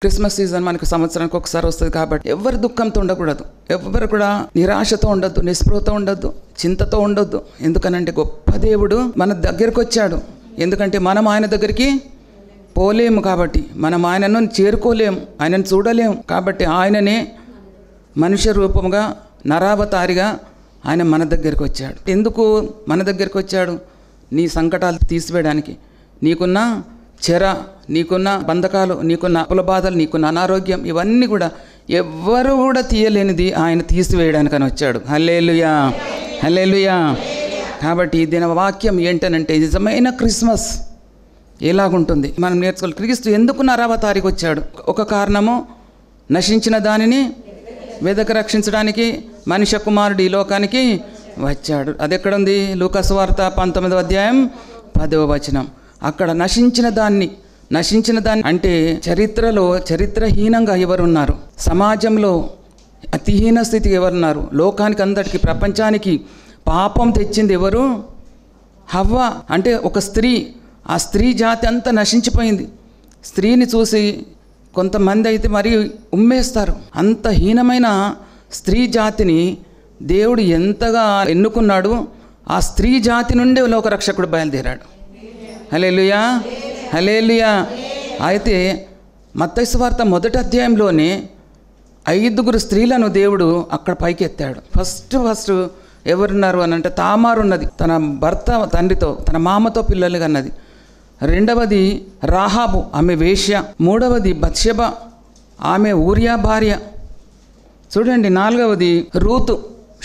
Christmas season మనకు సంవత్సరానికి ఒకసారి వస్తుంది కాబట్టి ఎవరు దుఃఖంతో ఉండకూడదు, ఎవరు కూడా నిరాశతో ఉండొద్దు, నిస్పృహతో ఉండొద్దు, చింతతో ఉండొద్దు. ఎందుకనంటే గొప్ప దేవుడు మన దగ్గరకు వచ్చాడు. ఎందుకంటే మనం ఆయన దగ్గరికి పోలేము కాబట్టి, మనం ఆయనను చేరుకోలేము, ఆయనను చూడలేము. కాబట్టి ఆయననే మనుష్య రూపముగా నరావతారిగా ఆయన మన దగ్గరికి వచ్చాడు. ఎందుకు మన దగ్గరికి వచ్చాడు? నీ సంకటాలు తీసివేయడానికి. నీకున్న చెర, నీకున్న బంధకాలు, నీకున్న అప్పుల బాధలు, నీకున్న అనారోగ్యం, ఇవన్నీ కూడా ఎవ్వరు కూడా తీయలేనిది ఆయన తీసివేయడానికని వచ్చాడు. హల్లెలూయా, హల్లెలూయా. కాబట్టి దీని వాక్యం ఏంటనంటే నిజమైన క్రిస్మస్ ఎలాగుంటుంది మనం నేర్చుకోవాలి. క్రీస్తు ఎందుకు నరావతారికి వచ్చాడు? ఒక కారణము, నశించిన దానిని వెదక రక్షించడానికి మనుష్య కుమారుడు ఈ లోకానికి వచ్చాడు. అది ఎక్కడుంది? లూకాసు వార్త 19వ అధ్యాయం 10వ వచనం. అక్కడ నశించిన దాన్ని అంటే చరిత్రలో చరిత్రహీనంగా ఎవరున్నారు? సమాజంలో అతిహీన స్థితికి ఎవరున్నారు? లోకానికి అందరికీ, ప్రపంచానికి పాపం తెచ్చింది ఎవరు? హవ్వ. అంటే ఒక స్త్రీ. ఆ స్త్రీ జాతి అంతా నశించిపోయింది. స్త్రీని చూసి కొంతమంది అయితే మరి ఉమ్మేస్తారు. అంత హీనమైన స్త్రీ జాతిని దేవుడు ఎంతగా ఎన్నుకున్నాడు. ఆ స్త్రీ జాతి నుండే లోకరక్షకుడు బయలుదేరాడు. హల్లెలూయా, హల్లెలూయా. అయితే మత్తయి సువార్త 1వ అధ్యాయంలోనే 5 స్త్రీలను దేవుడు అక్కడ పైకి ఎత్తాడు. ఫస్ట్ ఎవరున్నారు అని అంటే తామారు ఉన్నది, తన భర్త తండ్రితో, తన మామతో పిల్లలు కన్నది. 2వది రాహాబు, ఆమె వేశ్య. 3వది బత్షెబ, ఆమె ఊరియా భార్య. చూడండి, 4వది రూతు,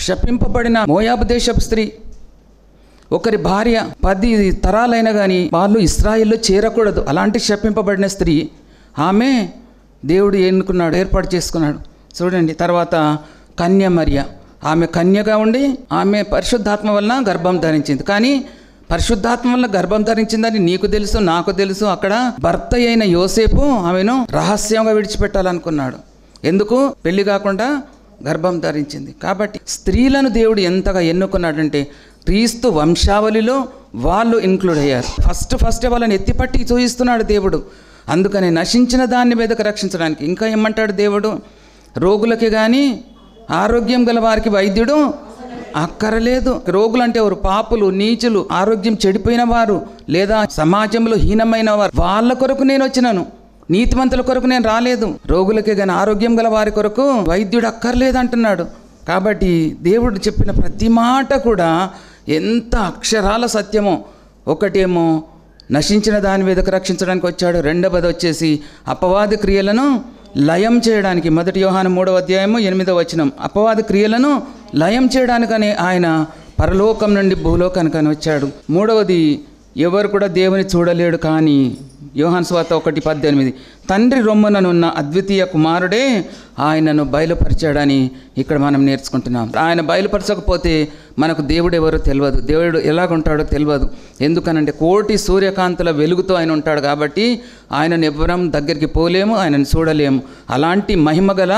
శపింపబడిన మోయాబు దేశపు స్త్రీ. ఒకరి భార్య 10 తరాలైనా కానీ వాళ్ళు ఇశ్రాయేల్లో చేరకూడదు, అలాంటి శపింపబడిన స్త్రీ. ఆమె దేవుడు ఎన్నుకున్నాడు, ఏర్పాటు చేసుకున్నాడు. చూడండి, తర్వాత కన్య మరియ. ఆమె కన్యగా ఉండి ఆమె పరిశుద్ధాత్మ వలన గర్భం ధరించింది. కానీ పరిశుద్ధాత్మ వల్ల గర్భం ధరించిందని నీకు తెలుసు, నాకు తెలుసు. అక్కడ భర్త అయిన యోసేపు ఆమెను రహస్యంగా విడిచిపెట్టాలనుకున్నాడు. ఎందుకు? పెళ్లి కాకుండా గర్భం ధరించింది. కాబట్టి స్త్రీలను దేవుడు ఎంతగా ఎన్నుకున్నాడంటే క్రీస్తు వంశావళిలో వాళ్ళు ఇన్క్లూడ్ అయ్యారు. ఫస్ట్ వాళ్ళని ఎత్తిపట్టి చూపిస్తున్నాడు దేవుడు. అందుకని నశించిన దాన్ని వెదక రక్షించడానికి. ఇంకా ఏమంటాడు దేవుడు? రోగులకి కానీ ఆరోగ్యం గల వారికి వైద్యుడు అక్కరలేదు. రోగులు అంటే ఎవరు? పాపులు, నీచులు, ఆరోగ్యం చెడిపోయిన వారు, లేదా సమాజంలో హీనమైన వారు. వాళ్ళ కొరకు నేను వచ్చినాను, నీతిమంతుల కొరకు నేను రాలేదు. రోగులకే కానీ ఆరోగ్యం గల వారి కొరకు వైద్యుడు అక్కర్లేదు అంటున్నాడు. కాబట్టి దేవుడు చెప్పిన ప్రతి మాట కూడా ఎంత అక్షరాల సత్యమో. ఒకటేమో నశించిన దాని వెదక రక్షించడానికి వచ్చాడు. 2వది వచ్చేసి అపవాది క్రియలను లయం చేయడానికి. 1 యోహాను 3వ అధ్యాయము 8వ వచనం. అపవాది క్రియలను లయం చేయడానికని ఆయన పరలోకం నుండి భూలోకానికని వచ్చాడు. 3వది, ఎవరు కూడా దేవుని చూడలేడు కానీ యోహాను సువార్త 1:18 తండ్రి రొమ్ముననున్న అద్వితీయ కుమారుడే ఆయనను బయలుపరిచాడని ఇక్కడ మనం నేర్చుకుంటున్నాం. ఆయన బయలుపరచకపోతే మనకు దేవుడు ఎవరో తెలియదు, దేవుడు ఎలాగుంటాడో తెలియదు. ఎందుకనంటే కోటి సూర్యకాంతుల వెలుగుతో ఆయన ఉంటాడు. కాబట్టి ఆయనను ఎవ్వరం దగ్గరికి పోలేము, ఆయనను చూడలేము. అలాంటి మహిమగల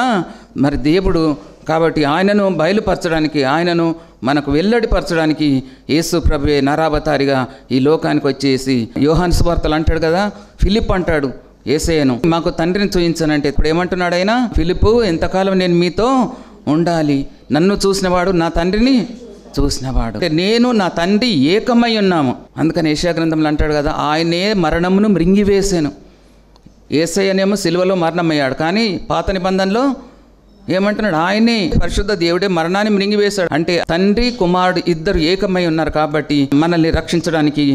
మరి దేవుడు. కాబట్టి ఆయనను బయలుపరచడానికి, ఆయనను మనకు వెల్లడిపరచడానికి యేసు ప్రభువే నరావతారిగా ఈ లోకానికి వచ్చేసి, యోహాను సువార్తలు అంటాడు కదా, ఫిలిప్ అంటాడు యేసయ్యను, మాకు తండ్రిని చూయించనంటే ఇప్పుడు ఏమంటున్నాడు ఆయన? ఫిలిప్పు, ఎంతకాలం నేను మీతో ఉండాలి? నన్ను చూసినవాడు నా తండ్రిని చూసినవాడు. నేను నా తండ్రి ఏకమై ఉన్నాము. అందుకని యెషయా గ్రంథంలో అంటాడు కదా, ఆయనే మరణమును మృంగివేశాను. యేసయ్యనేమో సిలువలో మరణమయ్యాడు, కానీ పాత నిబంధనలో ఏమంటున్నాడు? ఆయనే పరిశుద్ధ దేవుడే మరణాన్ని మృంగివేశాడు. అంటే తండ్రి కుమారుడు ఇద్దరు ఏకమై ఉన్నారు. కాబట్టి మనల్ని రక్షించడానికి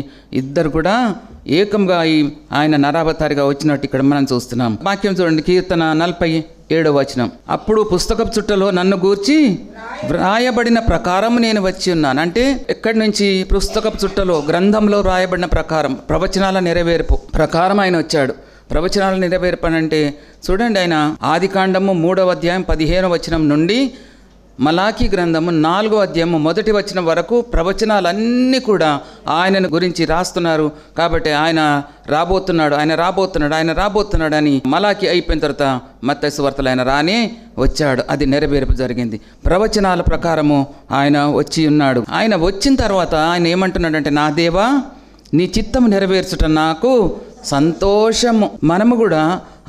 ఇద్దరు కూడా ఏకంగా ఆయన నరావతారిగా వచ్చినట్టు ఇక్కడ మనం చూస్తున్నాం. వాక్యం చూడండి, కీర్తన 47వ వచనం. అప్పుడు పుస్తకపు చుట్టలో నన్ను గూర్చి వ్రాయబడిన ప్రకారం నేను వచ్చి ఉన్నాను. అంటే ఎక్కడి నుంచి? పుస్తకపు చుట్టలో, గ్రంథంలో వ్రాయబడిన ప్రకారం, ప్రవచనాల నెరవేర్పు ప్రకారం ఆయన వచ్చాడు. ప్రవచనాలు నెరవేర్పనంటే చూడండి, ఆయన ఆదికాండము 3వ అధ్యాయం 15వ వచనం నుండి మలాకీ గ్రంథము 4వ అధ్యాయము 1వ వచనం వరకు ప్రవచనాలన్నీ కూడా ఆయనను గురించి రాస్తున్నారు. కాబట్టి ఆయన రాబోతున్నాడు అని మలాకీ అయిపోయిన తర్వాత మత్తయి సువార్తలో ఆయన రానే వచ్చాడు. అది నెరవేర్పు జరిగింది. ప్రవచనాల ప్రకారము ఆయన వచ్చి ఉన్నాడు. ఆయన వచ్చిన తర్వాత ఆయన ఏమంటున్నాడంటే, నా దేవా నీ చిత్తము నెరవేర్చుట నాకు సంతోషము. మనము కూడా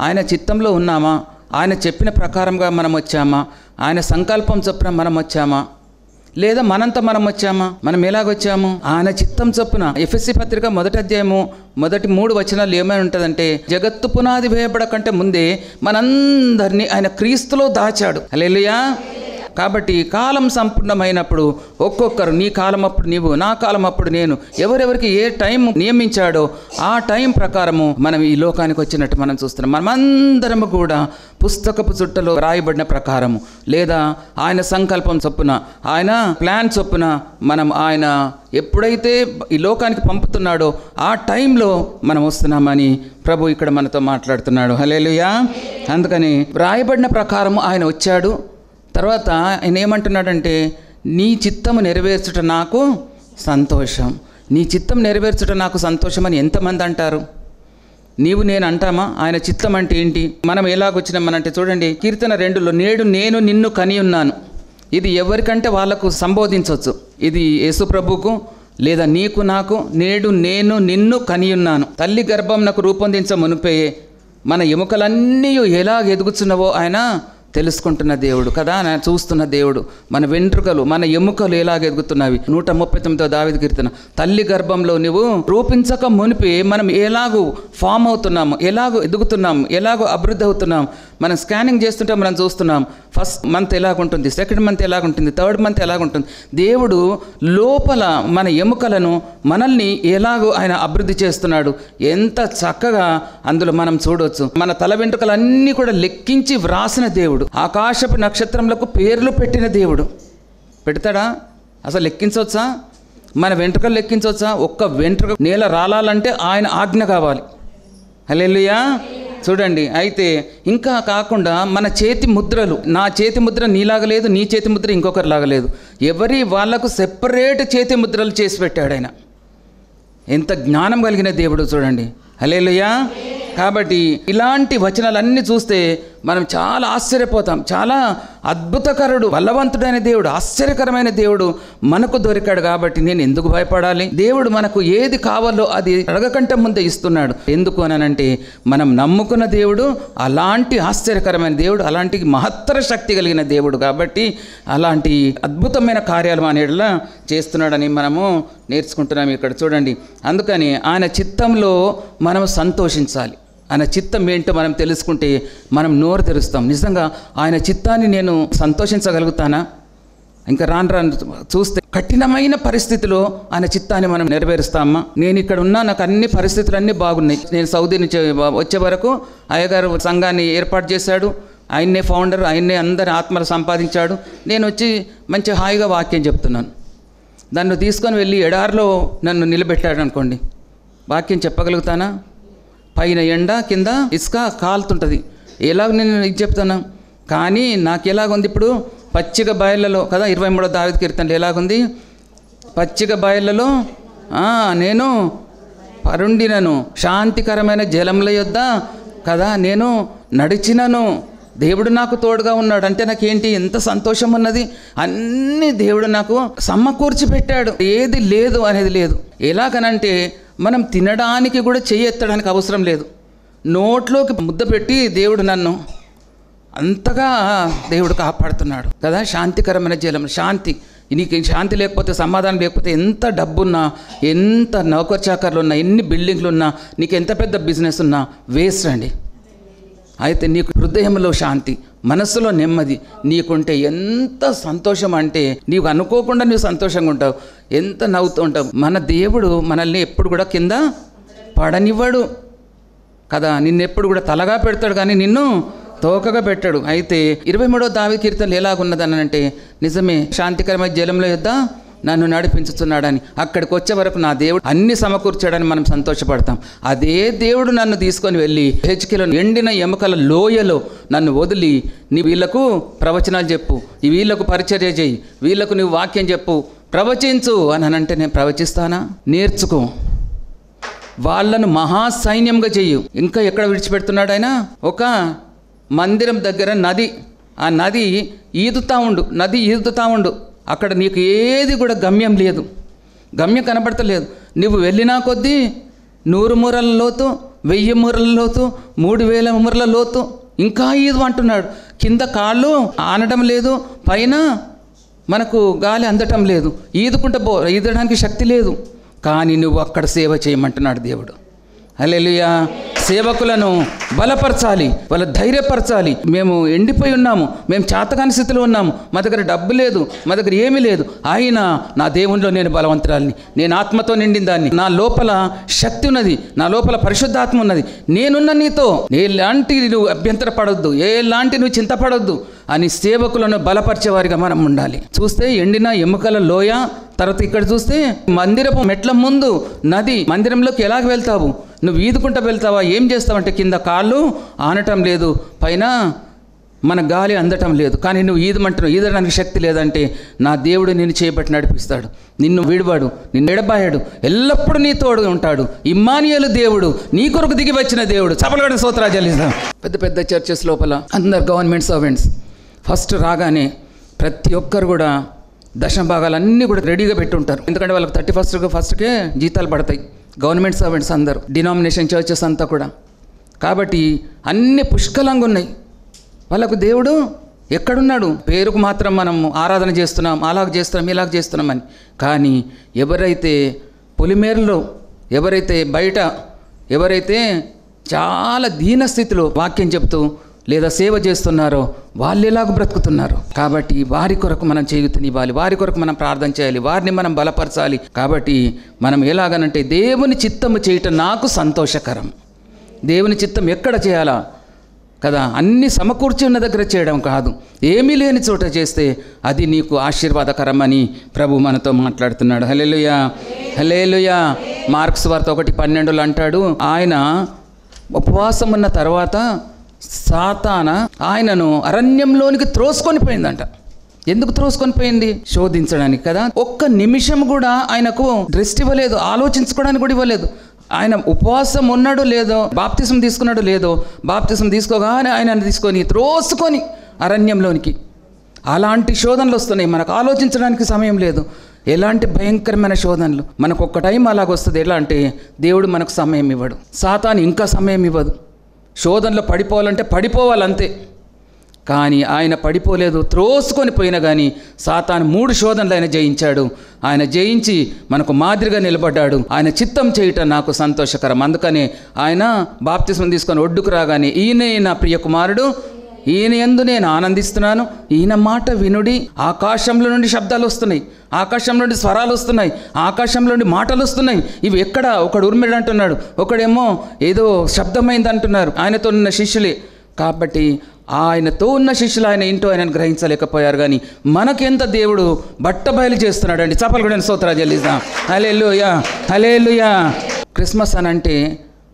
ఆయన చిత్తంలో ఉన్నామా? ఆయన చెప్పిన ప్రకారంగా మనం వచ్చామా? ఆయన సంకల్పం చొప్పున మనం వచ్చామా? లేదా మనంతా మనం వచ్చామా? మనం ఎలాగొచ్చాము? ఆయన చిత్తం చొప్పున. ఎఫెసీ పత్రిక 1వ అధ్యాయము మొదటి 3 వచనాలు ఏమైనా ఉంటుందంటే, జగత్తు పునాది వేయబడకంటే ముందే మనందరినీ ఆయన క్రీస్తులో దాచాడు. హల్లెలూయా. కాబట్టి కాలం సంపూర్ణమైనప్పుడు ఒక్కొక్కరు, నీ కాలం అప్పుడు నీవు, నా కాలం అప్పుడు నేను, ఎవరెవరికి ఏ టైం నియమించాడో ఆ టైం ప్రకారము మనం ఈ లోకానికి వచ్చినట్టు మనం చూస్తున్నాం. మనమందరము కూడా పుస్తకపు చుట్టలో రాయబడిన ప్రకారము, లేదా ఆయన సంకల్పం చొప్పున, ఆయన ప్లాన్ చొప్పున మనం ఆయన ఎప్పుడైతే ఈ లోకానికి పంపుతున్నాడో ఆ టైంలో మనం వస్తున్నామని ప్రభు ఇక్కడ మనతో మాట్లాడుతున్నాడు. హల్లెలూయా. అందుకని రాయబడిన ప్రకారము ఆయన వచ్చాడు. తర్వాత ఆయన ఏమంటున్నాడంటే, నీ చిత్తము నెరవేర్చుట నాకు సంతోషం. నీ చిత్తం నెరవేర్చుట నాకు సంతోషం అని ఎంతమంది అంటారు? నీవు నేను అంటామా? ఆయన చిత్తం అంటే ఏంటి? మనం ఎలాగొచ్చినామనంటే చూడండి, కీర్తన 2లో నేడు నేను నిన్ను కని ఉన్నాను. ఇది ఎవరికంటే వాళ్ళకు సంబోధించవచ్చు. ఇది యేసు ప్రభువుకు లేదా నీకు నాకు. నేడు నేను నిన్ను కని ఉన్నాను. తల్లి గర్భం నాకు రూపొందించ మునిపే మన ఎముకలన్నీ ఎలాగ ఎదుగుచున్నావో ఆయన తెలుసుకుంటున్న దేవుడు కదా, చూస్తున్న దేవుడు. మన వెంట్రుకలు, మన ఎముకలు ఎలాగ ఎదుగుతున్నవి. 139వ దావీదు కీర్తన. తల్లి గర్భంలో నువ్వు రూపించక మునిపి మనం ఎలాగూ ఫామ్ అవుతున్నాము, ఎలాగో ఎదుగుతున్నాము, ఎలాగో అభివృద్ధి అవుతున్నాం. మనం స్కానింగ్ చేస్తుంటే మనం చూస్తున్నాం. ఫస్ట్ మంత్ ఎలాగుంటుంది, సెకండ్ మంత్ ఎలాగుంటుంది, థర్డ్ మంత్ ఎలాగుంటుంది. దేవుడు లోపల మన ఎముకలను, మనల్ని ఎలాగో ఆయన అభివృద్ధి చేస్తున్నాడు. ఎంత చక్కగా అందులో మనం చూడవచ్చు. మన తల వెంట్రుకలన్నీ కూడా లెక్కించి వ్రాసిన దేవుడు. ఆకాశపు నక్షత్రములకు పేర్లు పెట్టిన దేవుడు. పెడతాడా? అసలు లెక్కించవచ్చా? మన వెంట్రుకలు లెక్కించవచ్చా? ఒక్క వెంట్రుక నేల రాలాలంటే ఆయన ఆజ్ఞ కావాలి. హల్లెలూయా. చూడండి, అయితే ఇంకా కాకుండా మన చేతి ముద్రలు, నా చేతి ముద్ర నీలాగా లేదు, నీ చేతి ముద్ర ఇంకొకరిలాగా లేదు. ఎవరి వాళ్లకు సెపరేట్ చేతి ముద్రలు చేసి పెట్టాడు ఆయన. ఎంత జ్ఞానం కలిగిన దేవుడు చూడండి. హల్లెలూయా. కాబట్టి ఇలాంటి వచనాలన్నీ చూస్తే మనం చాలా ఆశ్చర్యపోతాం. చాలా అద్భుతకరుడు, బలవంతుడైన దేవుడు, ఆశ్చర్యకరమైన దేవుడు మనకు దొరికాడు. కాబట్టి నేను ఎందుకు భయపడాలి? దేవుడు మనకు ఏది కావాలో అది అడగకంటే ముందే ఇస్తున్నాడు. ఎందుకు అనంటే మనం నమ్ముకున్న దేవుడు అలాంటి ఆశ్చర్యకరమైన దేవుడు, అలాంటి మహత్తర శక్తి కలిగిన దేవుడు. కాబట్టి అలాంటి అద్భుతమైన కార్యాలు అనేలా చేస్తున్నాడని మనము నేర్చుకుంటున్నాం ఇక్కడ చూడండి. అందుకని ఆయన చిత్తంలో మనం సంతోషించాలి. ఆయన చిత్తం ఏంటో మనం తెలుసుకుంటే మనం నోరు తెరుస్తాం. నిజంగా ఆయన చిత్తాన్ని నేను సంతోషించగలుగుతానా? ఇంకా రాను చూస్తే కఠినమైన పరిస్థితిలో ఆయన చిత్తాన్ని మనం నెరవేరుస్తామా? నేను ఇక్కడ ఉన్నా, నాకు అన్ని పరిస్థితులన్నీ బాగున్నాయి. నేను సౌదీ నుంచి వచ్చే వరకు అయ్యగారు సంఘాన్ని ఏర్పాటు చేశాడు. ఆయన్నే ఫౌండర్, ఆయన్నే అందరి ఆత్మలు సంపాదించాడు. నేను వచ్చి మంచి హాయిగా వాక్యం చెప్తున్నాను. దాన్ని తీసుకొని వెళ్ళి ఎడారిలో నన్ను నిలబెట్టాడు అనుకోండి, వాక్యం చెప్పగలుగుతానా? పైన ఎండ, కింద ఇసుక కాలుతుంటుంది. ఎలాగ నేను ఇది చెప్తాను? కానీ నాకు ఎలాగుంది ఇప్పుడు? పచ్చిక బయళ్ళలో కదా, 23వ దావీదు కీర్తనలో ఎలాగుంది? పచ్చిక బయళ్ళలో నేను పరుండినను, శాంతికరమైన జలముల యొద్ద కదా నేను నడిచినను, దేవుడు నాకు తోడుగా ఉన్నాడు. అంటే నాకేంటి, ఎంత సంతోషం ఉన్నది. అన్నీ దేవుడు నాకు సమకూర్చి పెట్టాడు. ఏది లేదు అనేది లేదు. ఎలాగనంటే మనం తినడానికి కూడా చెయ్యి ఎత్తడానికి అవసరం లేదు. నోట్లోకి ముద్ద పెట్టి దేవుడు నన్ను అంతగా దేవుడు కాపాడుతున్నాడు కదా. శాంతికరమైన జలం, శాంతి. నీకు శాంతి లేకపోతే, సమాధానం లేకపోతే, ఎంత డబ్బున్నా, ఎంత నౌకర్ చాకర్లు ఉన్నా, ఎన్ని బిల్డింగ్లు ఉన్నా, నీకు ఎంత పెద్ద బిజినెస్ ఉన్నా వేస్ట్ అండి. అయితే నీకు హృదయంలో శాంతి, మనస్సులో నెమ్మది నీకుంటే ఎంత సంతోషం అంటే నీవు అనుకోకుండా నువ్వు సంతోషంగా ఉంటావు, ఎంత నవ్వుతూ ఉంటావు. మన దేవుడు మనల్ని ఎప్పుడు కూడా కింద పడనివ్వడు కదా. నిన్నెప్పుడు కూడా తలగా పెడతాడు కానీ నిన్ను తోకగా పెట్టాడు. అయితే 23వ దావీదు కీర్తనలు ఎలాగున్నదని అంటే, నిజమే, శాంతికరమైన జలంలో యొద్ద నన్ను నడిపించుతున్నాడని. అక్కడికి వచ్చే వరకు నా దేవుడు అన్ని సమకూర్చాడని మనం సంతోషపడతాం. అదే దేవుడు నన్ను తీసుకొని వెళ్ళి హెచ్కేలో ఎండిన ఎముకల లోయలో నన్ను వదిలి, నీ వీళ్ళకు ప్రవచనాలు చెప్పు, ఈ వీళ్ళకు పరిచర్య చేయి, వీళ్ళకు నువ్వు వాక్యం చెప్పు, ప్రవచించు అని అంటే నేను ప్రవచిస్తానా? నేర్చుకో, వాళ్ళను మహాసైన్యంగా చెయ్యు. ఇంకా ఎక్కడ విడిచిపెడుతున్నాడు ఆయన? ఒక మందిరం దగ్గర నది, ఆ నది ఈదుతూ ఉండు. అక్కడ నీకు ఏది కూడా గమ్యం లేదు, గమ్యం కనబడతలేదు. నువ్వు వెళ్ళినా కొద్దీ 100 మూరల లోతు, 1000 మూరల లోతు, 3000 మూరల లోతు, ఇంకా ఈదు అంటున్నాడు. కింద కాళ్ళు ఆనడం లేదు, పైన మనకు గాలి అందటం లేదు, ఈదడానికి శక్తి లేదు. కానీ నువ్వు అక్కడ సేవ చేయమంటున్నాడు దేవుడు. హల్లెలూయా. సేవకులను బలపరచాలి, వాళ్ళ ధైర్యపరచాలి. మేము ఎండిపోయి ఉన్నాము, మేము చేతకాని స్థితిలో ఉన్నాము, మా దగ్గర డబ్బు లేదు, మా దగ్గర ఏమీ లేదు, అయినా నా దేవునిలో నేను బలవంతురాలిని, నేను ఆత్మతో నిండిన దాన్ని, నా లోపల శక్తి ఉన్నది, నా లోపల పరిశుద్ధాత్మ ఉన్నది, నేనున్న నీతో, ఎలాంటి నువ్వు అభ్యంతర పడొద్దు, ఎలాంటి నువ్వు చింతపడొద్దు అని సేవకులను బలపరిచేవారిగా మనం ఉండాలి. చూస్తే ఎండిన ఎముకల లోయ, తర్వాత ఇక్కడ చూస్తే మందిరపు మెట్ల ముందు నది. మందిరంలోకి ఎలాగ వెళ్తావు? నువ్వు ఈదుకుంటూ వెళ్తావా? ఏం చేస్తావంటే కింద కాళ్ళు ఆనటం లేదు, పైన మన గాలి అందటం లేదు. కానీ నువ్వు ఈదడానికి శక్తి లేదంటే నా దేవుడు నిన్ను చేపట్టి నడిపిస్తాడు, నిన్ను విడివాడు, నిన్ను ఎడబాయాడు, ఎల్లప్పుడూ నీ తోడు ఉంటాడు. ఇమ్మానుయేలు దేవుడు, నీ కొరకు దిగి వచ్చిన దేవుడు. చపలగడ స్తోత్రాలు చెల్లిస్తాం. పెద్ద పెద్ద చర్చెస్ లోపల అందరు గవర్నమెంట్ సర్వెంట్స్ ఫస్ట్ రాగానే ప్రతి ఒక్కరు కూడా దశభాగాలన్నీ కూడా రెడీగా పెట్టుంటారు. ఎందుకంటే వాళ్ళకి 31కే జీతాలు పడతాయి. గవర్నమెంట్ సర్వెంట్స్ అందరూ, డినామినేషన్ చర్చెస్ అంతా కూడా. కాబట్టి అన్ని పుష్కలంగా ఉన్నాయి. వాళ్ళకు దేవుడు ఎక్కడున్నాడు? పేరుకు మాత్రం మనం ఆరాధన చేస్తున్నాం, అలాగ చేస్తున్నాం, ఇలాగ చేస్తున్నామని. కానీ ఎవరైతే పొలిమేరలో, ఎవరైతే బయట, ఎవరైతే చాలా దీనస్థితిలో వాక్యం చెప్తూ లేదా సేవ చేస్తున్నారో వాళ్ళు ఎలాగ బ్రతుకుతున్నారు. కాబట్టి వారి కొరకు మనం చేయుతనివ్వాలి, వారి కొరకు మనం ప్రార్థన చేయాలి, వారిని మనం బలపరచాలి. కాబట్టి మనం ఎలాగనంటే దేవుని చిత్తము చేయటం నాకు సంతోషకరం. దేవుని చిత్తం ఎక్కడ చేయాలా కదా, అన్ని సమకూర్చి ఉన్న దగ్గర చేయడం కాదు, ఏమీ లేని చోట చేస్తే అది నీకు ఆశీర్వాదకరం అని ప్రభు మనతో మాట్లాడుతున్నాడు. హల్లెలూయా, హల్లెలూయా. మార్క్స్ వార్త 1:12 అంటాడు, ఆయన ఉపవాసం ఉన్న తర్వాత సాతాన ఆయనను అరణ్యంలోనికి త్రోసుకొని పోయిందంట. ఎందుకు త్రోసుకొని పోయింది? శోధించడానికి కదా. ఒక్క నిమిషం కూడా ఆయనకు రెస్ట్ ఇవ్వలేదు, ఆలోచించుకోవడానికి కూడా ఇవ్వలేదు. ఆయన ఉపవాసం ఉన్నాడో లేదో, బాప్తిసం తీసుకున్నాడో లేదో, బాప్తిసం తీసుకోగానే ఆయన తీసుకొని త్రోసుకొని అరణ్యంలోనికి. అలాంటి శోధనలు వస్తున్నాయి, మనకు ఆలోచించడానికి సమయం లేదు. ఎలాంటి భయంకరమైన శోధనలు మనకు ఒక్క టైం అలాగొస్తుంది. ఎలా అంటే దేవుడు మనకు సమయం ఇవ్వడు, సాతాను ఇంకా సమయం ఇవ్వదు. శోధనలో పడిపోవాలంటే పడిపోవాలంతే. కానీ ఆయన పడిపోలేదు, త్రోసుకొని పోయినా కానీ సాతాను 3 శోధనలు ఆయన జయించాడు. ఆయన జయించి మనకు మాదిరిగా నిలబడ్డాడు. ఆయన చిత్తం చేయటం నాకు సంతోషకరం. అందుకనే ఆయన బాప్తిస్మం తీసుకొని ఒడ్డుకు రాగానే, ఈయనే నా ప్రియ కుమారుడు, ఈయన యందు నేను ఆనందిస్తున్నాను, ఈయన మాట వినుడి. ఆకాశంలో నుండి శబ్దాలు వస్తున్నాయి, ఆకాశంలో నుండి స్వరాలు వస్తున్నాయి, ఆకాశంలో నుండి మాటలు వస్తున్నాయి. ఇవి ఎక్కడ? ఒకడు ఉర్మిడు అంటున్నాడు, ఒకడేమో ఏదో శబ్దమైంది అంటున్నారు. ఆయనతో ఉన్న శిష్యులే. కాబట్టి ఆయనతో ఉన్న శిష్యులు ఆయన ఇంటో ఆయనను గ్రహించలేకపోయారు. కానీ మనకెంత దేవుడు బట్టబయలు చేస్తున్నాడు అండి. చప్పలు కూడా స్తోత్రాలు చెల్లిస్తాం. హల్లెలూయా, హల్లెలూయా. క్రిస్మస్ అని అంటే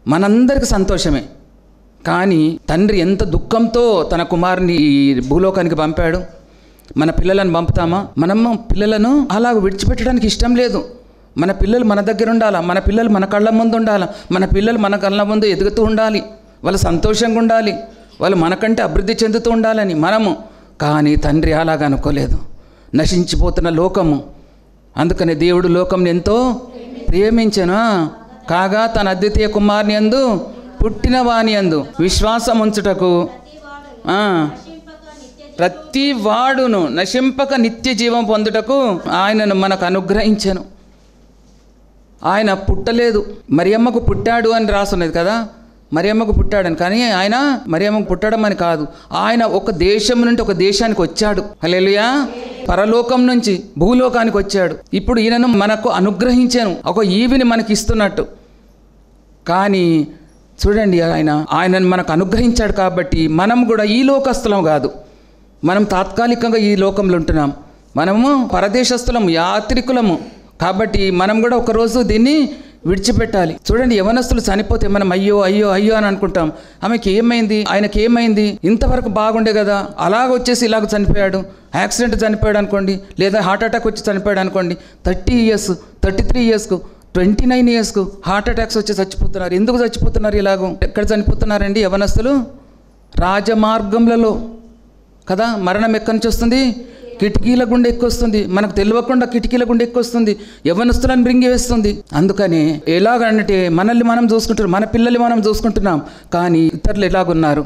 మనందరికీ సంతోషమే. కానీ తండ్రి ఎంత దుఃఖంతో తన కుమారుని ఈ భూలోకానికి పంపాడు. మన పిల్లలను పంపుతామా? మనము పిల్లలను అలాగ విడిచిపెట్టడానికి ఇష్టం లేదు. మన పిల్లలు మన దగ్గర ఉండాలా, మన పిల్లలు మన కళ్ళ ముందు ఉండాలా, మన పిల్లలు మన కళ్ళ ముందు ఎదుగుతూ ఉండాలి, వాళ్ళు సంతోషంగా ఉండాలి, వాళ్ళు మనకంటే అభివృద్ధి చెందుతూ ఉండాలని మనము. కానీ తండ్రి అలాగ అనుకోలేదు. నశించిపోతున్న లోకము, అందుకనే దేవుడు లోకంని ఎంతో ప్రేమించెను, కాగా తన అద్వితీయ కుమారుని యందు పుట్టిన వాని యందు విశ్వాసం ఉంచుటకు ప్రతి వాడును నశింపక నిత్య జీవం పొందుటకు ఆయనను మనకు అనుగ్రహించెను. ఆయన పుట్టలేదు, మరియమ్మకు పుట్టాడు అని రాసున్నది కదా, మరియమ్మకు పుట్టాడని. కానీ ఆయన మరియమ్మకు పుట్టడం అని కాదు, ఆయన ఒక దేశం నుండి ఒక దేశానికి వచ్చాడు. హల్లెలూయా. పరలోకం నుంచి భూలోకానికి వచ్చాడు. ఇప్పుడు ఈయనను మనకు అనుగ్రహించాను, ఒక ఈవిని మనకి ఇస్తున్నట్టు. కానీ చూడండి, ఆయనను మనకు అనుగ్రహించాడు కాబట్టి మనం కూడా ఈ లోకస్తులం కాదు, మనం తాత్కాలికంగా ఈ లోకంలో ఉంటున్నాం, మనము పరదేశస్తులము, యాత్రికులము. కాబట్టి మనం కూడా ఒకరోజు దీన్ని విడిచిపెట్టాలి. చూడండి, యవనస్తులు చనిపోతే మనం అయ్యో అయ్యో అయ్యో అని అనుకుంటాం. ఆమెకి ఏమైంది, ఆయనకి ఏమైంది, ఇంతవరకు బాగుండే కదా, అలాగ వచ్చేసి ఇలాగ చనిపోయాడు, యాక్సిడెంట్ చనిపోయాడు అనుకోండి, లేదా హార్ట్ అటాక్ వచ్చి చనిపోయాడు అనుకోండి. 30 years 33 yearsకు 29 yearsకు హార్ట్ అటాక్స్ వచ్చి చచ్చిపోతున్నారు. ఎందుకు చచ్చిపోతున్నారు? ఇలాగూ ఎక్కడ చనిపోతున్నారండి యవనస్తులు? రాజమార్గంలలో కదా. మరణం ఎక్కడి నుంచి వస్తుంది? కిటికీల గుండె ఎక్కువస్తుంది, మనకు తెలియకుండా కిటికీల గుండె ఎక్కువస్తుంది, యవ్వనస్తులను బ్రింగి వేస్తుంది. అందుకని ఎలాగంటే మనల్ని మనం చూసుకుంటున్నాం, మన పిల్లల్ని మనం చూసుకుంటున్నాం, కానీ ఇతరులు ఎలాగున్నారు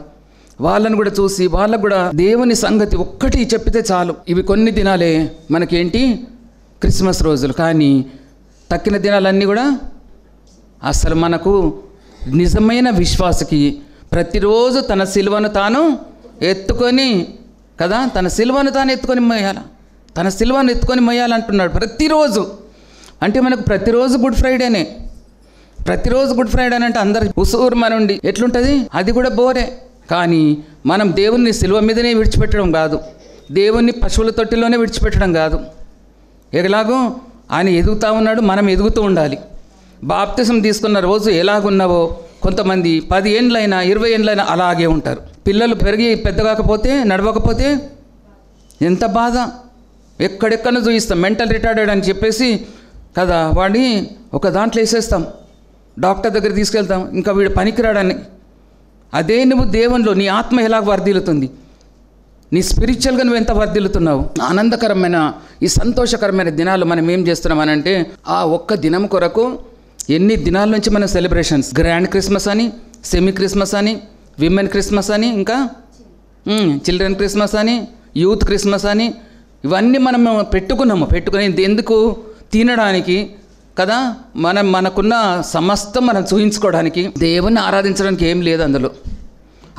వాళ్ళని కూడా చూసి వాళ్ళకు కూడా దేవుని సంగతి ఒక్కటి చెప్పితే చాలు. ఇవి కొన్ని దినాలే మనకేంటి క్రిస్మస్ రోజులు, కానీ తక్కిన దినాలన్నీ కూడా అసలు మనకు నిజమైన విశ్వాసకి ప్రతిరోజు తన సిలువను తాను ఎత్తుకొని కదా, తన సిలువను తాను ఎత్తుకొని మొయ్యాల, తన సిలువను ఎత్తుకొని మొయ్యాలంటున్నాడు ప్రతిరోజు. అంటే మనకు ప్రతిరోజు గుడ్ ఫ్రైడేనే, ప్రతిరోజు గుడ్ ఫ్రైడే అంటే అందరు ఉసూరుమనుండి ఎట్లుంటుంది, అది కూడా బోరే. కానీ మనం దేవుణ్ణి సిలువ మీదనే విడిచిపెట్టడం కాదు, దేవుణ్ణి పశువుల తొట్టిలోనే విడిచిపెట్టడం కాదు. ఎలాగో ఆయన ఎదుగుతూ ఉన్నాడు, మనం ఎదుగుతూ ఉండాలి. బాప్తిసం తీసుకున్న రోజు ఎలాగున్నావో కొంతమంది 10 ఏండ్లైనా 20 ఏండ్లైనా అలాగే ఉంటారు. పిల్లలు పెరిగి పెద్దగాకపోతే నడవకపోతే ఎంత బాధ. ఎక్కడెక్కడ చూపిస్తాం మెంటల్ రిటార్డెడ్ అని చెప్పేసి కదా, వాడిని ఒక దాంట్లో వేసేస్తాం, డాక్టర్ దగ్గర తీసుకెళ్తాం, ఇంకా వీడు పనికిరాడని. అదే నువ్వు దేవునిలో నీ ఆత్మ ఎలా వర్ధిల్లుతుంది, నీ స్పిరిచువల్గా నువ్వు ఎంత వర్ధిల్లుతున్నావు. ఆనందకరమైన ఈ సంతోషకరమైన దినాలు మనం ఏం చేస్తున్నామనంటే, ఆ ఒక్క దినం కొరకు ఎన్ని దినాల నుంచి మనం సెలబ్రేషన్స్, గ్రాండ్ క్రిస్మస్ అని, సెమీ క్రిస్మస్ అని, విమెన్ క్రిస్మస్ అని, ఇంకా చిల్డ్రన్ క్రిస్మస్ అని, యూత్ క్రిస్మస్ అని, ఇవన్నీ మనం పెట్టుకుని ఎందుకు తినడానికి కదా, మనకున్న సమస్తం మనం చూయించుకోవడానికి, దేవుణ్ణి ఆరాధించడానికి ఏం లేదు అందులో.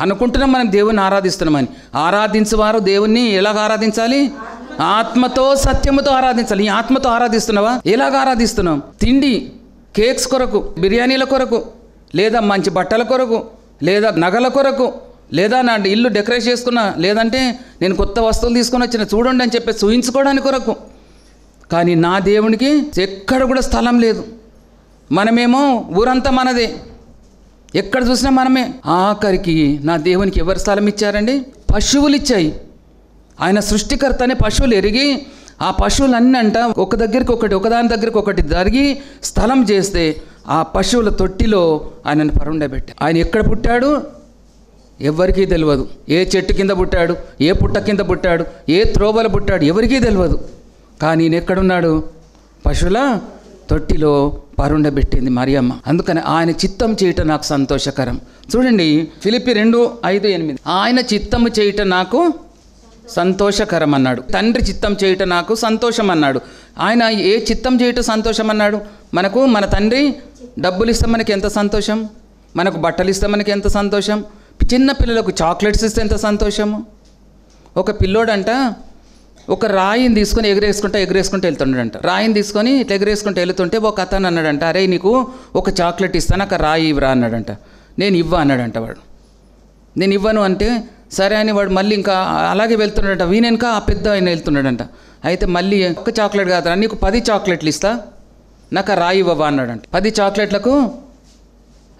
అనుకుంటున్నాం మనం దేవుణ్ణి ఆరాధిస్తున్నామని. ఆరాధించేవారు దేవుణ్ణి ఎలాగ ఆరాధించాలి, ఆత్మతో సత్యముతో ఆరాధించాలి. ఈ ఆత్మతో ఆరాధిస్తున్నావా, ఎలాగ ఆరాధిస్తున్నాం? తిండి కేక్స్ కొరకు, బిర్యానీల కొరకు, లేదా మంచి బట్టల కొరకు, లేదా నగల కొరకు, లేదా నా ఇల్లు డెకరేట్ చేసుకున్నా, లేదంటే నేను కొత్త వస్తువులు తీసుకొని వచ్చిన చూడండి అని చెప్పి చూయించుకోవడానికి కొరకు. కానీ నా దేవునికి ఎక్కడ కూడా స్థలం లేదు. మనమేమో ఊరంతా మనదే, ఎక్కడ చూసినా మనమే. ఆఖరికి నా దేవునికి ఎవరు స్థలం ఇచ్చారండి? పశువులు ఇచ్చాయి. ఆయన సృష్టికర్తనే పశువులు ఎరిగి ఆ పశువులన్నీ అంట ఒక దగ్గరికి ఒకటి, ఒకదాని దగ్గరికి ఒకటి జరిగి స్థలం చేస్తే ఆ పశువుల తొట్టిలో ఆయనను పరుండబెట్టాడు. ఆయన ఎక్కడ పుట్టాడు ఎవరికీ తెలియదు. ఏ చెట్టు కింద పుట్టాడు, ఏ పుట్ట కింద పుట్టాడు, ఏ త్రోవల పుట్టాడు ఎవరికీ తెలియదు. కానీ ఈయన ఎక్కడున్నాడు? పశువుల తొట్టిలో పరుండబెట్టింది మరియమ్మ. అందుకని ఆయన చిత్తం చేయటం నాకు సంతోషకరం. చూడండి ఫిలిప్పీ 2:5-8, ఆయన చిత్తము చేయటం నాకు సంతోషకరం అన్నాడు. తండ్రి చిత్తం చేయటం నాకు సంతోషం అన్నాడు. ఆయన ఏ చిత్తం చేయటం సంతోషం అన్నాడు? మనకు మన తండ్రి డబ్బులు ఇస్తే మనకి ఎంత సంతోషం, మనకు బట్టలు ఇస్తే మనకి ఎంత సంతోషం, చిన్న పిల్లలకు చాక్లెట్స్ ఇస్తే ఎంత సంతోషము. ఒక పిల్లోడంట ఒక రాయిని తీసుకొని ఎగరేసుకుంటూ వెళ్తుండడంట. రాయిని తీసుకొని ఇట్లా ఎగరేసుకుంటూ వెళ్తుంటే ఒక అతను అన్నాడంట, అరే నీకు ఒక చాక్లెట్ ఇస్తాను, ఒక రాయి ఇవ్వరా అన్నాడంట. నేను ఇవ్వ అన్నాడంట వాడు. నేను ఇవ్వను అంటే సరే అని వాడు మళ్ళీ ఇంకా అలాగే వెళ్తున్నాడంట. వీనెనక ఆ పెద్ద ఆయన వెళ్తున్నాడంట. అయితే మళ్ళీ ఒక్క చాక్లెట్ కాదురా, నీకు 10 చాక్లెట్లు ఇస్తా, నాకు ఆ రాయి ఇవ్వవా అన్నాడంట. 10 చాక్లెట్లకు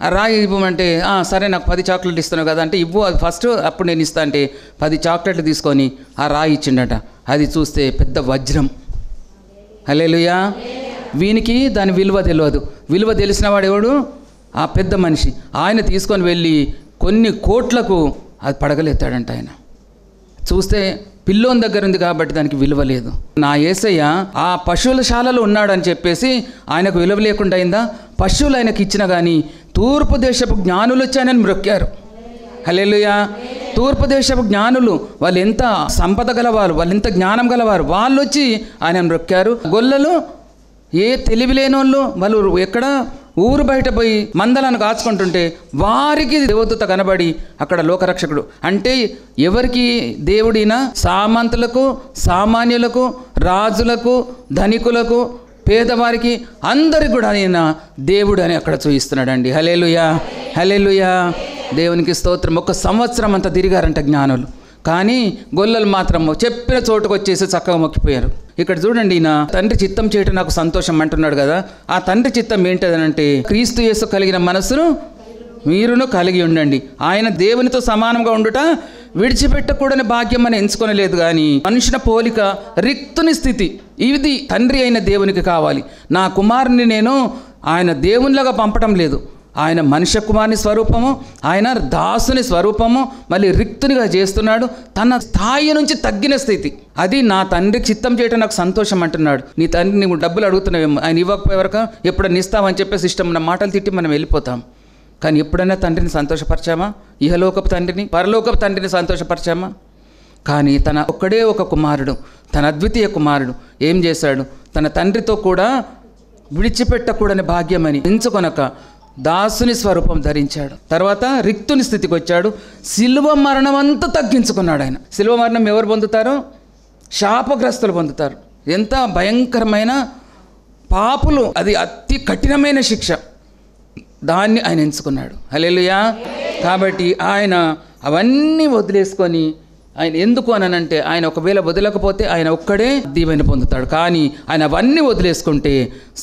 ఆ రాయి ఇవ్వమంటే సరే నాకు 10 చాక్లెట్లు ఇస్తున్నావు కదా అంటే ఇవ్వు అది ఫస్ట్, అప్పుడు నేను ఇస్తా అంటే 10 చాక్లెట్లు తీసుకొని ఆ రాయి ఇచ్చిండట. అది చూస్తే పెద్ద వజ్రం. హల్లెలూయా. వీనికి దాని విలువ తెలియదు. విలువ తెలిసిన వాడు ఎవడు? ఆ పెద్ద మనిషి. ఆయన తీసుకొని వెళ్ళి కొన్ని కోట్లకు అది పడగలెత్తాడంట. ఆయన చూస్తే పిల్లోని దగ్గర ఉంది కాబట్టి దానికి విలువ లేదు. నా యేసయ్య ఆ పశువుల శాలలో ఉన్నాడని చెప్పేసి ఆయనకు విలువ లేకుండా అయిందా? పశువులు ఆయనకి ఇచ్చిన కానీ తూర్పు దేశపు జ్ఞానులు వచ్చి ఆయనను మ్రొక్కారు. హల్లెలూయా. తూర్పు దేశపు జ్ఞానులు, వాళ్ళు ఎంత సంపద గలవారు, వాళ్ళు ఎంత జ్ఞానం గలవారు, వాళ్ళు వచ్చి ఆయనను మ్రొక్కారు. గొల్లలు ఏ తెలివి లేని వాళ్ళు ఎక్కడ ఊరు బయట పోయి మందలను కాచుకుంటుంటే వారికి దేవదూత కనబడి అక్కడ లోకరక్షకుడు అంటే ఎవరికి దేవుడినా? సామంతులకు, సామాన్యులకు, రాజులకు, ధనికులకు, పేదవారికి అందరికి కూడా ఆయన దేవుడు అని అక్కడ చూపిస్తున్నాడండి. హల్లెలూయా, హల్లెలూయా. దేవునికి స్తోత్రం. 1 సంవత్సరం అంతా తిరిగారంట జ్ఞానులు. కానీ గొల్లలు మాత్రం చెప్పిన చోటుకు వచ్చేసి చక్కగా మొక్కిపోయారు. ఇక్కడ చూడండి, ఈయన తండ్రి చిత్తం చేయటం నాకు సంతోషం అంటున్నాడు కదా. ఆ తండ్రి చిత్తం ఏంటదనంటే క్రీస్తు యేసు కలిగిన మనస్సును మీరును కలిగి ఉండండి. ఆయన దేవునితో సమానంగా ఉండుట విడిచిపెట్టకూడని భాగ్యం అని ఎంచుకొనలేదు, కానీ మనుషుల పోలిక రిక్తుని స్థితి ఇది తండ్రి అయిన దేవునికి కావాలి. నా కుమారుని నేను ఆయన దేవునిలాగా పంపటం లేదు, ఆయన మనుష్య కుమారుని స్వరూపము, ఆయన దాసుని స్వరూపము, మళ్ళీ రిక్తునిగా చేస్తున్నాడు. తన స్థాయి నుంచి తగ్గిన స్థితి, అది నా తండ్రికి చిత్తం చేయటం నాకు సంతోషం అంటున్నాడు. నీ తండ్రి నీవు డబ్బులు అడుగుతున్నావేమో, ఆయన ఇవ్వకపోయేవరక ఎప్పుడన్నా ఇస్తామని చెప్పేసి ఇష్టం ఉన్న మాటలు తిట్టి మనం వెళ్ళిపోతాం. కానీ ఎప్పుడైనా తండ్రిని సంతోషపరిచామా? ఇహలోకపు తండ్రిని, పరలోకపు తండ్రిని సంతోషపరిచామా? కానీ తన ఒక్కడే ఒక కుమారుడు, తన అద్వితీయ కుమారుడు ఏం చేశాడు? తన తండ్రితో కూడా విడిచిపెట్టకూడని భాగ్యమని ఎంచుకొనక దాసుని స్వరూపం ధరించాడు. తర్వాత రిక్తుని స్థితికి వచ్చాడు. శిలువ మరణం అంతా తగ్గించుకున్నాడు ఆయన. శిలువ మరణం ఎవరు పొందుతారో? శాపగ్రస్తులు పొందుతారు. ఎంత భయంకరమైన పాపులు, అది అతి కఠినమైన శిక్ష. దాన్ని ఆయన ఎంచుకున్నాడు. హల్లెలూయా. కాబట్టి ఆయన అవన్నీ వదిలేసుకొని, ఆయన ఎందుకు అనంటే, ఆయన ఒకవేళ వదలకపోతే ఆయన ఒక్కడే దీవెన పొందుతాడు. కానీ ఆయన అవన్నీ వదిలేసుకుంటే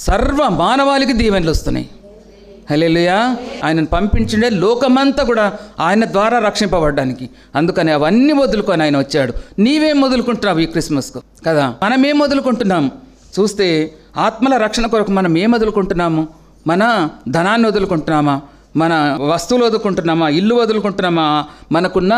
సర్వ మానవాళికి దీవెనలు వస్తున్నాయి. హల్లెలూయా. ఆయనను పంపించిండే లోకమంతా కూడా ఆయన ద్వారా రక్షింపబడడానికి. అందుకని అవన్నీ వదులుకొని ఆయన వచ్చాడు. నీవేం వదులుకుంటున్నావు ఈ క్రిస్మస్కు కదా? మనమేం వదులుకుంటున్నాం చూస్తే, ఆత్మల రక్షణ కొరకు మనం ఏం వదులుకుంటున్నాము? మన ధనాన్ని వదులుకుంటున్నామా? మన వస్తువులు వదులుకుంటున్నామా? ఇల్లు వదులుకుంటున్నామా? మనకున్న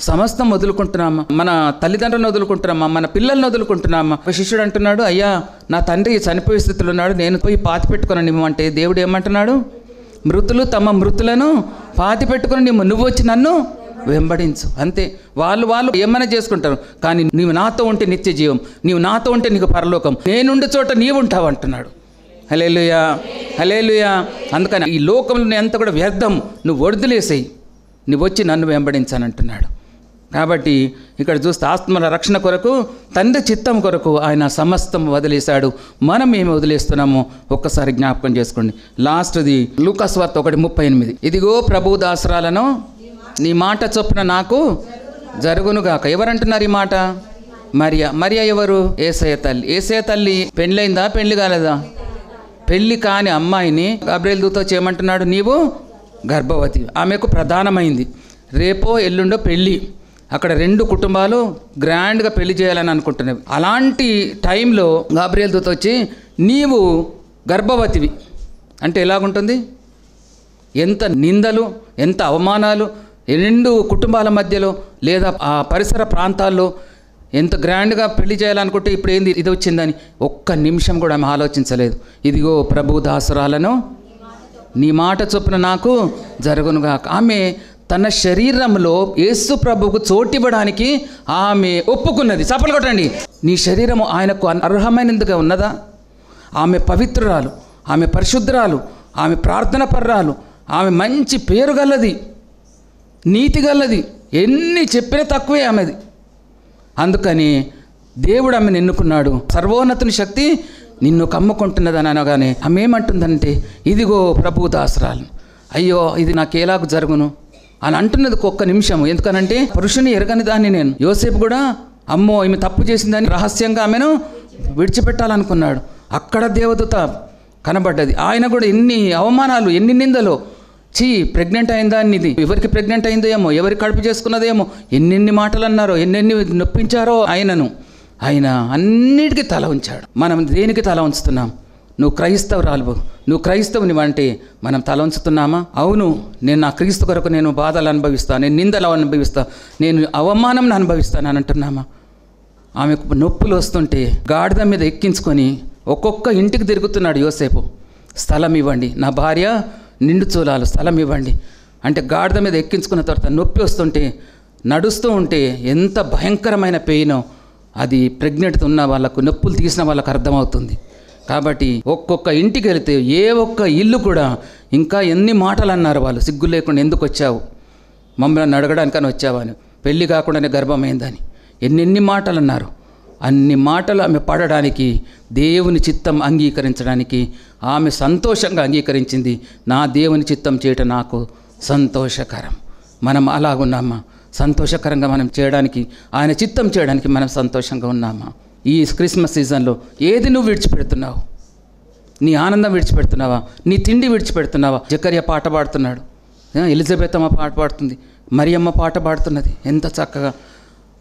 సమస్తం వదులుకుంటున్నామా? మన తల్లిదండ్రులను వదులుకుంటున్నామా? మన పిల్లల్ని వదులుకుంటున్నామా? ఒక శిష్యుడు అంటున్నాడు, అయ్యా నా తండ్రి చనిపోయే స్థితిలో ఉన్నాడు, నేను పోయి పాతి పెట్టుకుని అంటే దేవుడు ఏమంటున్నాడు? మృతులు తమ మృతులను పాతి పెట్టుకుని నువ్వు వచ్చి నన్ను వెంబడించు. అంతే. వాళ్ళు ఏమైనా చేసుకుంటారు, కానీ నీవు నాతో ఉంటే నిత్య జీవం, నీవు నాతో ఉంటే నీకు పరలోకం, నేనుండే చోట నీవు ఉంటావు అంటున్నాడు. హల్లెలూయా, హల్లెలూయా. అందుకని ఈ లోకంలో అంతా కూడా వ్యర్థం, నువ్వు వదిలేసేయి, నువ్వు వచ్చి నన్ను వెంబడించానంటున్నాడు. కాబట్టి ఇక్కడ చూస్తే ఆత్మల రక్షణ కొరకు, తండ్రి చిత్తం కొరకు ఆయన సమస్తం వదిలేశాడు. మనం ఏమి వదిలేస్తున్నామో ఒక్కసారి జ్ఞాపకం చేసుకోండి. లాస్ట్ది లూకాసు వార్త 1:38. ఇదిగో ప్రభు దాసరాలను నీ మాట చొప్పున నాకు జరుగునుగాక. ఎవరంటున్నారు ఈ మాట? మరియా ఎవరు? యేసయ్య తల్లి. యేసయ్య తల్లి పెళ్ళైందా? పెళ్లి కాలేదా? పెళ్లి కాని అమ్మాయిని గబ్రియేలు దూత చేయమంటున్నాడు, నీవు గర్భవతి. ఆమెకు ప్రధానమైంది, రేపో ఎల్లుండో పెళ్ళి. అక్కడ 2 కుటుంబాలు గ్రాండ్గా పెళ్లి చేయాలని అనుకుంటున్నవి. అలాంటి టైంలో గబ్రియేలు దూత వచ్చి నీవు గర్భవతివి అంటే ఎలాగుంటుంది? ఎంత నిందలు, ఎంత అవమానాలు 2 కుటుంబాల మధ్యలో, లేదా ఆ పరిసర ప్రాంతాల్లో ఎంత గ్రాండ్గా పెళ్లి చేయాలనుకుంటే ఇప్పుడు ఏంది ఇది వచ్చిందని ఒక్క నిమిషం కూడా ఆమె ఆలోచించలేదు. ఇదిగో ప్రభు దాసురాలను నీ మాట చొప్పున నాకు జరుగునుగాక. ఆమె తన శరీరంలో యేసు ప్రభువుకు చోటివ్వడానికి ఆమె ఒప్పుకున్నది. చప్పలు కొట్టండి. నీ శరీరము ఆయనకు అర్హమైనందుగా ఉన్నదా? ఆమె పవిత్రురాలు, ఆమె పరిశుద్ధురాలు, ఆమె ప్రార్థన పర్రాలు, ఆమె మంచి పేరు గలది, నీతి గలది, ఎన్ని చెప్పినా తక్కువే ఆమెది. అందుకని దేవుడు ఆమెను ఎన్నుకున్నాడు. సర్వోన్నతుని శక్తి నిన్ను కమ్ముకుంటున్నదని అనగానే ఆమె ఏమంటుందంటే, ఇదిగో ప్రభు దాసరాలు, అయ్యో ఇది నాకేలాగు జరుగును అని అంటున్నది ఒక్క నిమిషం. ఎందుకనంటే పురుషుని ఎరగని దాన్ని నేను. యోసేపు కూడా అమ్మో ఈమె తప్పు చేసిందని రహస్యంగా ఆమెను విడిచిపెట్టాలనుకున్నాడు. అక్కడ దేవదూత కనబడ్డది. ఆయన కూడా ఎన్ని అవమానాలు, ఎన్ని నిందలు. ప్రెగ్నెంట్ అయిందా అన్నిది, ఎవరికి ప్రెగ్నెంట్ అయిందో ఏమో, ఎవరికి కడుపు చేసుకున్నదేమో, ఎన్నెన్ని మాటలు అన్నారో, ఎన్నెన్ని నొప్పించారో ఆయనను. ఆయన అన్నిటికీ తల ఉంచాడు. మనం దేనికి తల ఉంచుతున్నాం? నువ్వు క్రైస్తవురాలు, నువ్వు క్రైస్తవుని అంటే మనం తల ఉంచుతున్నామా? అవును, నేను నా క్రీస్తు కొరకు నేను బాధలు అనుభవిస్తాను, నేను నిందలు అనుభవిస్తాను, నేను అవమానం అనుభవిస్తాను అని అంటున్నామా? ఆమెకు నొప్పులు వస్తుంటే గాడిద మీద ఎక్కించుకొని ఒక్కొక్క ఇంటికి తిరుగుతున్నాడు యోసేపు. స్థలం ఇవ్వండి, నా భార్య నిండు చూలాలు, స్థలం ఇవ్వండి అంటే గాడిద మీద ఎక్కించుకున్న తర్వాత నొప్పి వస్తుంటే, నడుస్తూ ఉంటే ఎంత భయంకరమైన పెయినో అది ప్రెగ్నెంట్ ఉన్న వాళ్ళకు, నొప్పులు తీసిన వాళ్ళకు అర్థమవుతుంది. కాబట్టి ఒక్కొక్క ఇంటికి వెళితే ఏ ఒక్క ఇల్లు కూడా ఇంకా ఎన్ని మాటలు అన్నారు వాళ్ళు, సిగ్గు లేకుండా ఎందుకు వచ్చావు, మమ్మల్ని అడగడానికని వచ్చావని, పెళ్ళి కాకుండానే గర్భమైందని ఎన్నెన్ని మాటలు అన్నారు. అన్ని మాటలు ఆమె పడడానికి, దేవుని చిత్తం అంగీకరించడానికి ఆమె సంతోషంగా అంగీకరించింది. నా దేవుని చిత్తం చేయటం నాకు సంతోషకరం. మనం అలాగున్నామా? సంతోషకరంగా మనం చేయడానికి, ఆయన చిత్తం చేయడానికి మనం సంతోషంగా ఉన్నామా? ఈ క్రిస్మస్ సీజన్లో ఏది నువ్వు విడిచిపెడుతున్నావు? నీ ఆనందం విడిచిపెడుతున్నావా? నీ తిండి విడిచిపెడుతున్నావా? జకర్యా పాట పాడుతున్నాడు, ఎలిజబెత్ అమ్మ పాట పాడుతుంది, మరియమ్మ పాట పాడుతున్నది ఎంత చక్కగా.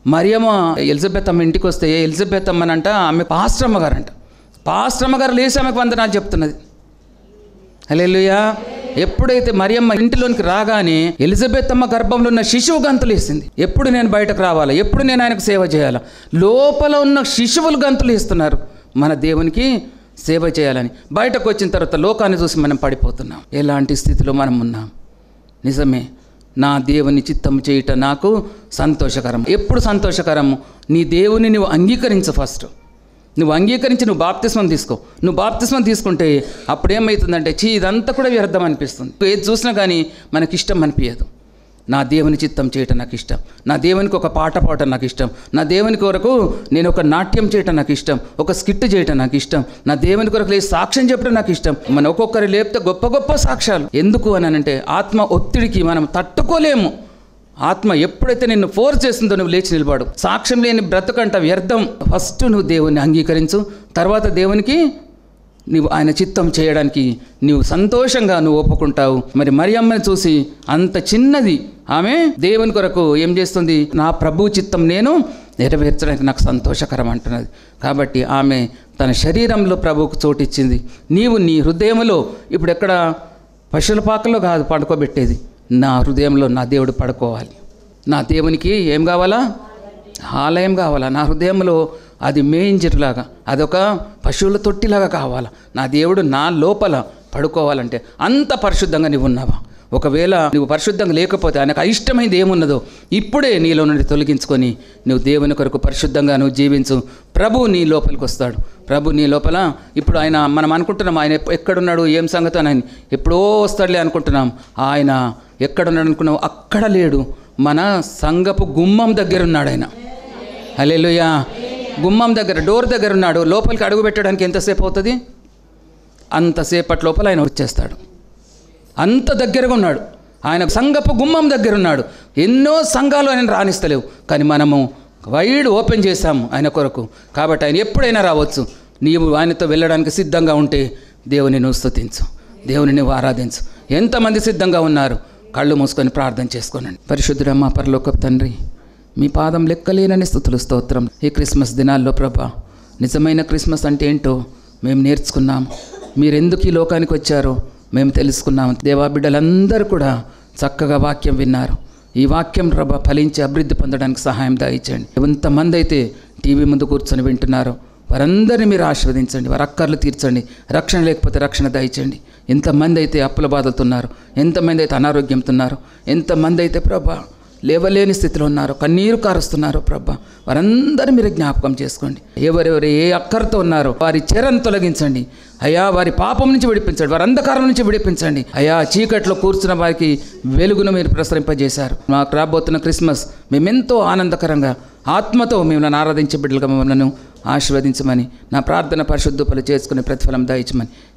మరియమ్మ ఎలిజబెత్ అమ్మ ఇంటికి వస్తే, ఎలిజబెత్ అమ్మనంట ఆమె పాస్టర్ అమ్మగారంట. పాస్టర్ అమ్మగారు లేచి ఆమెకు వందనాలు చెప్తున్నది. హల్లెలూయా. ఎప్పుడైతే మరియమ్మ ఇంటిలోనికి రాగానే ఎలిజబెత్ అమ్మ గర్భంలో ఉన్న శిశువు గంతులేసింది. ఎప్పుడు నేను బయటకు రావాలా, ఎప్పుడు నేను ఆయనకు సేవ చేయాలా? లోపల ఉన్న శిశువులు గంతులు ఇస్తున్నారు మన దేవునికి సేవ చేయాలని. బయటకు వచ్చిన తర్వాత లోకాన్ని చూసి మనం పడిపోతున్నాం. ఎలాంటి స్థితిలో మనం ఉన్నాం? నిజమే, నా దేవుని చిత్తం చేయటం నాకు సంతోషకరం. ఎప్పుడు సంతోషకరము? నీ దేవుని నువ్వు అంగీకరించు. ఫస్ట్ నువ్వు అంగీకరించి నువ్వు బాప్తిస్మం తీసుకో. నువ్వు బాప్తిస్మం తీసుకుంటే అప్పుడేమవుతుందంటే ఇదంతా కూడా వ్యర్థం అనిపిస్తుంది. ఏది చూసినా కానీ మనకి ఇష్టం అనిపించదు. నా దేవుని చిత్తం చేయటం నాకు ఇష్టం, నా దేవునికి ఒక పాట పాడటం నాకు ఇష్టం, నా దేవుని కొరకు నేను ఒక నాట్యం చేయటం నాకు ఇష్టం, ఒక స్కిట్ చేయటం నాకు ఇష్టం, నా దేవుని కొరకు లేచి సాక్ష్యం చెప్పడం నాకు ఇష్టం. మనం ఒక్కొక్కరు లేపితే గొప్ప గొప్ప సాక్ష్యాలు. ఎందుకు అని అంటే ఆత్మ ఒత్తిడికి మనం తట్టుకోలేము. ఆత్మ ఎప్పుడైతే నిన్ను ఫోర్స్ చేస్తుందో నువ్వు లేచి నిలబడు. సాక్ష్యం లేని బ్రతుకంట వ్యర్థం. ఫస్ట్ నువ్వు దేవుని అంగీకరించు, తర్వాత దేవునికి నువ్వు ఆయన చిత్తం చేయడానికి నువ్వు సంతోషంగా నువ్వు ఒప్పుకుంటావు. మరి మరియమ్మని చూసి అంత చిన్నది ఆమె దేవుని కొరకు ఏం చేస్తుంది? నా ప్రభు చిత్తం నేను నెరవేర్చడానికి నాకు సంతోషకరం అంటున్నది. కాబట్టి ఆమె తన శరీరంలో ప్రభువుకు చోటిచ్చింది. నీవు నీ హృదయంలో ఇప్పుడు ఎక్కడ పశువుల పాకలో కాదు పడుకోబెట్టేది, నా హృదయంలో నా దేవుడు పడుకోవాలి. నా దేవునికి ఏం కావాలా? ఆలయం కావాలా? నా హృదయంలో అది మేయించట్లాగా, అదొక పశువుల తొట్టిలాగా కావాలా? నా దేవుడు నా లోపల పడుకోవాలంటే అంత పరిశుద్ధంగా నువ్వు ఉన్నావా? ఒకవేళ నువ్వు పరిశుద్ధంగా లేకపోతే ఆయనకు అయిష్టమైంది ఏమున్నదో ఇప్పుడే నీలో నుండి తొలగించుకొని నువ్వు దేవుని కొరకు పరిశుద్ధంగా నువ్వు జీవించు. ప్రభు నీ లోపలికి వస్తాడు. ప్రభు నీ లోపల ఇప్పుడు ఆయన మనం అనుకుంటున్నాం ఆయన ఎక్కడున్నాడు, ఏం సంగతి అని ఎప్పుడో వస్తాడులే అనుకుంటున్నాం. ఆయన ఎక్కడున్నాడు అనుకున్నావు? అక్కడ లేడు, మన సంఘపు గుమ్మం దగ్గర ఉన్నాడు ఆయన. హల్లెలూయా. గుమ్మం దగ్గర, డోర్ దగ్గర ఉన్నాడు. లోపలికి అడుగు పెట్టడానికి ఎంతసేపు అవుతుంది? అంతసేపటి లోపల ఆయన వచ్చేస్తాడు. అంత దగ్గరగా ఉన్నాడు ఆయన. సంఘపు గుమ్మం దగ్గర ఉన్నాడు. ఎన్నో సంఘాలు ఆయన రాణిస్తలేవు, కానీ మనము వైడ్ ఓపెన్ చేశాము ఆయన కొరకు. కాబట్టి ఆయన ఎప్పుడైనా రావచ్చు. నీవు ఆయనతో వెళ్ళడానికి సిద్ధంగా ఉంటే దేవుని నువ్వు స్తుతించు, దేవుని నువ్వు ఆరాధించు. ఎంతమంది సిద్ధంగా ఉన్నారు? కళ్ళు మూసుకొని ప్రార్థన చేసుకోనండి. పరిశుద్ధుడమ్మ పరలోకపు తండ్రి, మీ పాదం లెక్కలేనని స్తుతులు స్తోత్రం. ఈ క్రిస్మస్ దినాల్లో ప్రభా, నిజమైన క్రిస్మస్ అంటే ఏంటో మేము నేర్చుకున్నాం. మీరెందుకు ఈ లోకానికి వచ్చారో మేము తెలుసుకున్నాం. దేవా, బిడ్డలందరూ కూడా చక్కగా వాక్యం విన్నారు. ఈ వాక్యం ప్రభా ఫలించి అభివృద్ధి పొందడానికి సహాయం దయచేయండి. ఎంతమంది అయితే టీవీ ముందు కూర్చొని వింటున్నారో వారందరినీ మీరు ఆశీర్వదించండి, వారి అక్కర్లు తీర్చండి. రక్షణ లేకపోతే రక్షణ దయచేయండి. ఎంతమంది అయితే అప్పుల బాధలతో ఉన్నారు, ఎంతమంది అయితే అనారోగ్యంతో ఉన్నారు, ఎంతమంది అయితే ప్రభా లేవలేని స్థితిలో ఉన్నారు, కన్నీరు కారుస్తున్నారు ప్రభా, వారందరూ మీరు జ్ఞాపకం చేసుకోండి. ఎవరెవరు ఏ అక్కరతో ఉన్నారో వారి చెరను తొలగించండి అయ్యా. వారి పాపం నుంచి విడిపించండి, వారి అంధకారం నుంచి విడిపించండి అయ్యా. చీకట్లో కూర్చున్న వారికి వెలుగును మీరు ప్రసరింపజేశారు. మాకు రాబోతున్న క్రిస్మస్ మేమెంతో ఆనందకరంగా ఆత్మతో మేము ఆరాధించే బిడ్డలుగా మమ్మల్ని ఆశీర్వదించమని, నా ప్రార్థన పరిశుద్ధ పలు చేసుకునే ప్రతిఫలం దయచమని